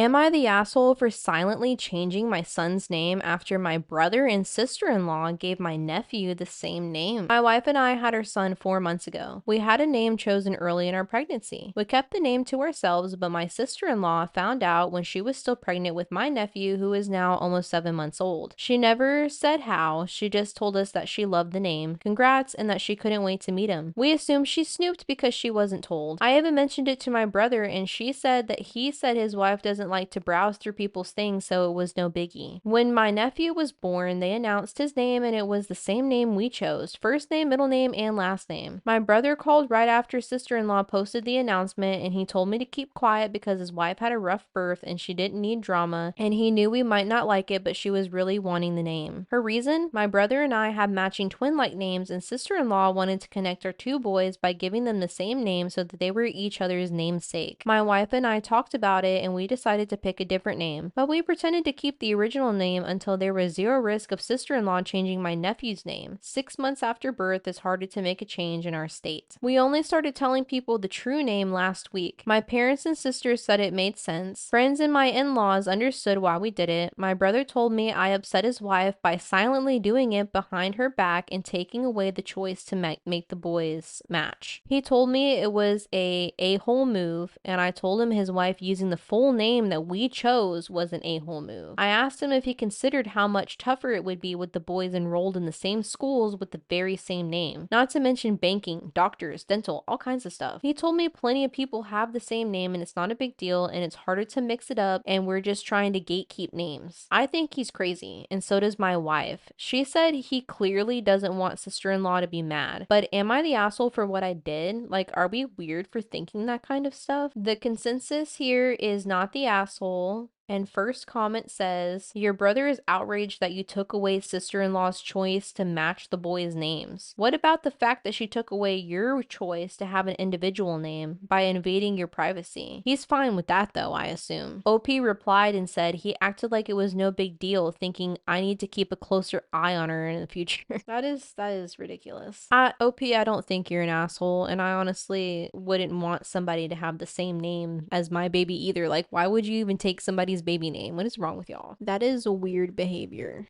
Am I the asshole for silently changing my son's name after my brother and sister-in-law gave my nephew the same name? My wife and I had our son 4 months ago. We had a name chosen early in our pregnancy. We kept the name to ourselves, but my sister-in-law found out when she was still pregnant with my nephew, who is now almost 7 months old. She never said how, she just told us that she loved the name, congrats, and that she couldn't wait to meet him. We assumed she snooped because she wasn't told. I even mentioned it to my brother, and she said that he said his wife doesn't like to browse through people's things, so it was no biggie. When my nephew was born, they announced his name, and it was the same name we chose: first name, middle name, and last name. My brother called right after sister-in-law posted the announcement, and he told me to keep quiet because his wife had a rough birth and she didn't need drama, and he knew we might not like it, but she was really wanting the name. Her reason? My brother and I have matching twin-like names, and sister-in-law wanted to connect our two boys by giving them the same name so that they were each other's namesake. My wife and I talked about it, and we decided to pick a different name, but we pretended to keep the original name until there was zero risk of sister-in-law changing my nephew's name. 6 months after birth, it's harder to make a change in our state. We only started telling people the true name last week. My parents and sisters said it made sense. Friends and my in-laws understood why we did it. My brother told me I upset his wife by silently doing it behind her back and taking away the choice to make the boys match. He told me it was a-hole move, and I told him his wife using the full name that we chose was an a-hole move. I asked him if he considered how much tougher it would be with the boys enrolled in the same schools with the very same name. Not to mention banking, doctors, dental, all kinds of stuff. He told me plenty of people have the same name and it's not a big deal and it's harder to mix it up and we're just trying to gatekeep names. I think he's crazy, and so does my wife. She said he clearly doesn't want sister-in-law to be mad, but am I the asshole for what I did? Like, are we weird for thinking that kind of stuff? The consensus here is not the asshole. And first comment says, your brother is outraged that you took away sister-in-law's choice to match the boys' names. What about the fact that she took away your choice to have an individual name by invading your privacy? He's fine with that though, I assume. OP replied and said he acted like it was no big deal, thinking I need to keep a closer eye on her in the future. That is ridiculous. OP, I don't think you're an asshole, and I honestly wouldn't want somebody to have the same name as my baby either. Like, why would you even take somebody's baby name? What is wrong with y'all? That is a weird behavior.